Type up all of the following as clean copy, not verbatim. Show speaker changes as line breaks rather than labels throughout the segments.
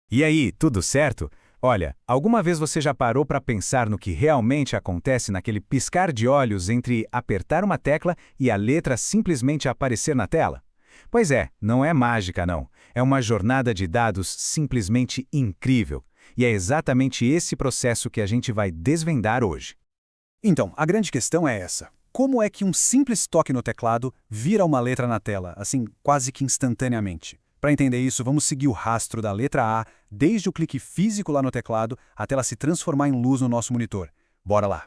E aí, tudo certo? Olha, alguma vez você já parou para pensar no que realmente acontece naquele piscar de olhos entre apertar uma tecla e a letra simplesmente aparecer na tela? Pois é, não é mágica não. É uma jornada de dados simplesmente incrível. E é exatamente esse processo que a gente vai desvendar hoje.
Então, a grande questão é essa. Como é que um simples toque no teclado vira uma letra na tela, assim, quase que instantaneamente? Para entender isso, vamos seguir o rastro da letra A, desde o clique físico lá no teclado até ela se transformar em luz no nosso monitor. Bora lá!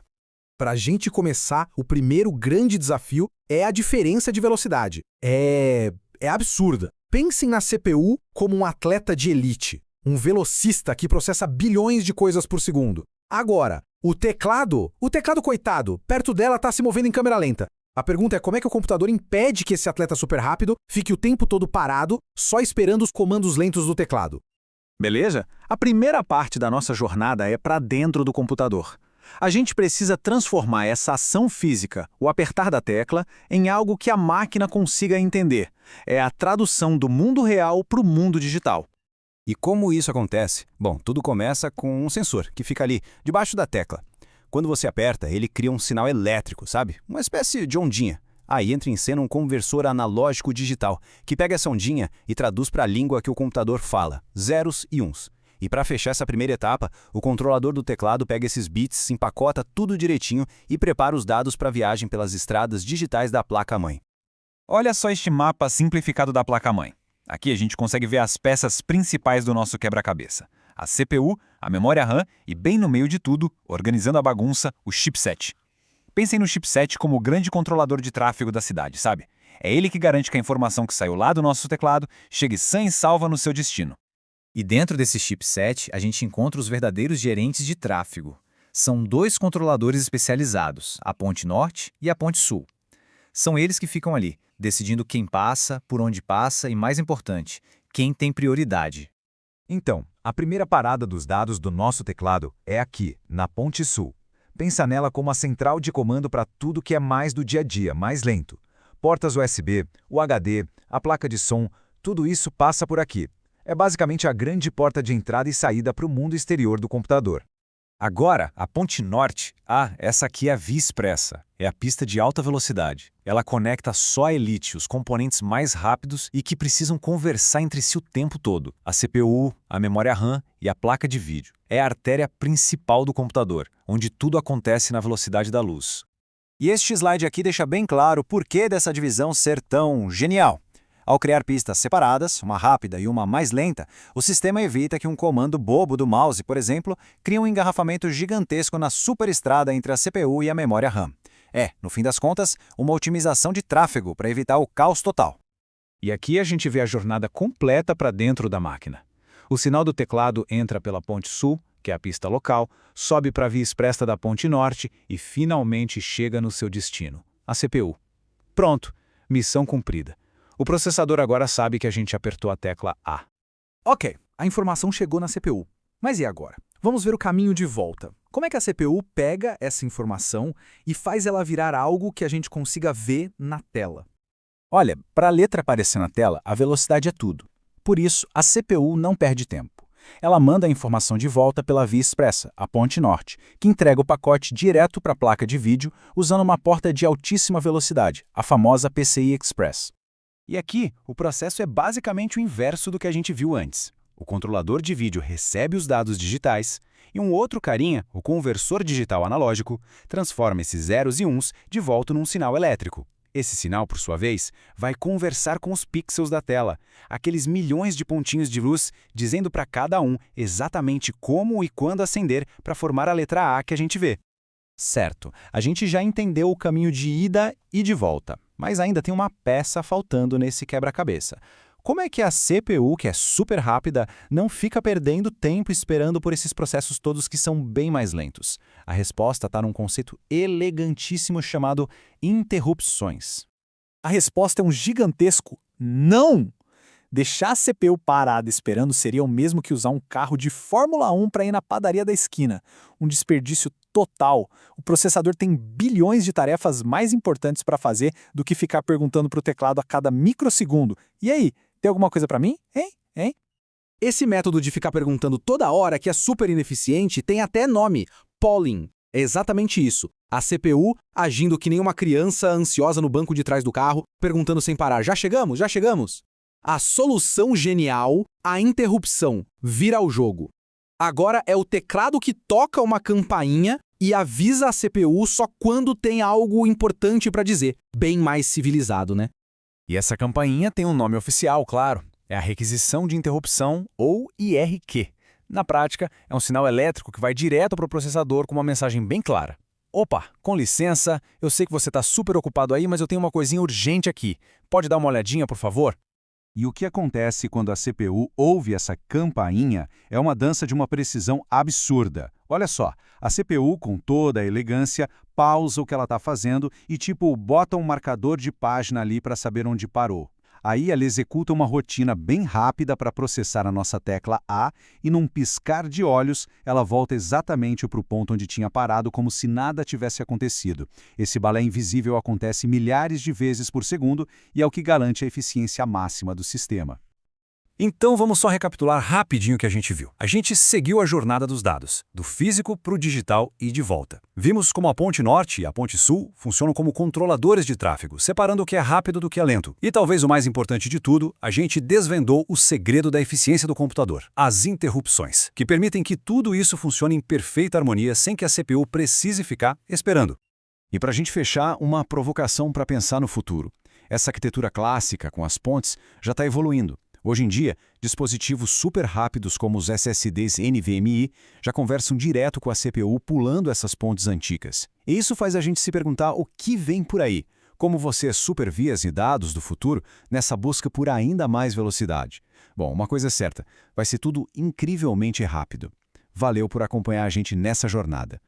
Para a gente começar, o primeiro grande desafio é a diferença de velocidade. É absurda. Pensem na CPU como um atleta de elite, um velocista que processa bilhões de coisas por segundo. Agora, o teclado coitado, perto dela está se movendo em câmera lenta. A pergunta é como é que o computador impede que esse atleta super rápido fique o tempo todo parado, só esperando os comandos lentos do teclado.
Beleza? A primeira parte da nossa jornada é para dentro do computador. A gente precisa transformar essa ação física, o apertar da tecla, em algo que a máquina consiga entender. É a tradução do mundo real para o mundo digital.
E como isso acontece? Bom, tudo começa com um sensor que fica ali, debaixo da tecla. Quando você aperta, ele cria um sinal elétrico, sabe? Uma espécie de ondinha. Aí entra em cena um conversor analógico digital, que pega essa ondinha e traduz para a língua que o computador fala, zeros e uns. E para fechar essa primeira etapa, o controlador do teclado pega esses bits, empacota tudo direitinho e prepara os dados para a viagem pelas estradas digitais da placa-mãe.
Olha só este mapa simplificado da placa-mãe. Aqui a gente consegue ver as peças principais do nosso quebra-cabeça. A CPU, a memória RAM e, bem no meio de tudo, organizando a bagunça, o chipset. Pensem no chipset como o grande controlador de tráfego da cidade, sabe? É ele que garante que a informação que saiu lá do nosso teclado chegue sã e salva no seu destino.
E dentro desse chipset, a gente encontra os verdadeiros gerentes de tráfego. São dois controladores especializados, a ponte norte e a ponte sul. São eles que ficam ali, decidindo quem passa, por onde passa e, mais importante, quem tem prioridade.
Então, a primeira parada dos dados do nosso teclado é aqui, na ponte sul. Pensa nela como a central de comando para tudo que é mais do dia a dia, mais lento. Portas USB, o HD, a placa de som, tudo isso passa por aqui. É basicamente a grande porta de entrada e saída para o mundo exterior do computador.
Agora, a ponte norte, essa aqui é a Via Expressa. É a pista de alta velocidade. Ela conecta só a elite, os componentes mais rápidos e que precisam conversar entre si o tempo todo. A CPU, a memória RAM e a placa de vídeo. É a artéria principal do computador, onde tudo acontece na velocidade da luz.
E este slide aqui deixa bem claro o porquê dessa divisão ser tão genial. Ao criar pistas separadas, uma rápida e uma mais lenta, o sistema evita que um comando bobo do mouse, por exemplo, crie um engarrafamento gigantesco na superestrada entre a CPU e a memória RAM. É, no fim das contas, uma otimização de tráfego para evitar o caos total.
E aqui a gente vê a jornada completa para dentro da máquina. O sinal do teclado entra pela ponte sul, que é a pista local, sobe para a via expressa da ponte norte e finalmente chega no seu destino, a CPU. Pronto, missão cumprida. O processador agora sabe que a gente apertou a tecla A.
Ok, a informação chegou na CPU. Mas e agora? Vamos ver o caminho de volta. Como é que a CPU pega essa informação e faz ela virar algo que a gente consiga ver na tela?
Olha, para a letra aparecer na tela, a velocidade é tudo. Por isso, a CPU não perde tempo. Ela manda a informação de volta pela via expressa, a ponte norte, que entrega o pacote direto para a placa de vídeo usando uma porta de altíssima velocidade, a famosa PCI Express. E aqui, o processo é basicamente o inverso do que a gente viu antes. O controlador de vídeo recebe os dados digitais e um outro carinha, o conversor digital analógico, transforma esses zeros e uns de volta num sinal elétrico. Esse sinal, por sua vez, vai conversar com os pixels da tela, aqueles milhões de pontinhos de luz, dizendo para cada um exatamente como e quando acender para formar a letra A que a gente vê. Certo, a gente já entendeu o caminho de ida e de volta, mas ainda tem uma peça faltando nesse quebra-cabeça. Como é que a CPU, que é super rápida, não fica perdendo tempo esperando por esses processos todos que são bem mais lentos? A resposta está num conceito elegantíssimo chamado interrupções.
A resposta é um gigantesco não! Deixar a CPU parada esperando seria o mesmo que usar um carro de Fórmula 1 para ir na padaria da esquina. Um desperdício total. O processador tem bilhões de tarefas mais importantes para fazer do que ficar perguntando para o teclado a cada microsegundo. E aí, tem alguma coisa para mim? Hein?
Esse método de ficar perguntando toda hora, que é super ineficiente, tem até nome: polling. É exatamente isso. A CPU agindo que nem uma criança ansiosa no banco de trás do carro, perguntando sem parar: já chegamos? Já chegamos? A solução genial, a interrupção, vira o jogo. Agora é o teclado que toca uma campainha e avisa a CPU só quando tem algo importante para dizer. Bem mais civilizado, né?
E essa campainha tem um nome oficial, claro. É a requisição de interrupção, ou IRQ. Na prática, é um sinal elétrico que vai direto para o processador com uma mensagem bem clara. Opa, com licença, eu sei que você está super ocupado aí, mas eu tenho uma coisinha urgente aqui. Pode dar uma olhadinha, por favor?
E o que acontece quando a CPU ouve essa campainha é uma dança de uma precisão absurda. Olha só, a CPU, com toda a elegância, pausa o que ela está fazendo e, bota um marcador de página ali para saber onde parou. Aí ela executa uma rotina bem rápida para processar a nossa tecla A e, num piscar de olhos, ela volta exatamente para o ponto onde tinha parado, como se nada tivesse acontecido. Esse balé invisível acontece milhares de vezes por segundo e é o que garante a eficiência máxima do sistema.
Então vamos só recapitular rapidinho o que a gente viu. A gente seguiu a jornada dos dados, do físico para o digital e de volta. Vimos como a ponte norte e a ponte sul funcionam como controladores de tráfego, separando o que é rápido do que é lento. E talvez o mais importante de tudo, a gente desvendou o segredo da eficiência do computador, as interrupções, que permitem que tudo isso funcione em perfeita harmonia sem que a CPU precise ficar esperando.
E para a gente fechar, uma provocação para pensar no futuro. Essa arquitetura clássica com as pontes já está evoluindo. Hoje em dia, dispositivos super rápidos como os SSDs NVMe já conversam direto com a CPU pulando essas pontes antigas. E isso faz a gente se perguntar o que vem por aí, como você supervia as dados do futuro nessa busca por ainda mais velocidade. Bom, uma coisa é certa, vai ser tudo incrivelmente rápido. Valeu por acompanhar a gente nessa jornada.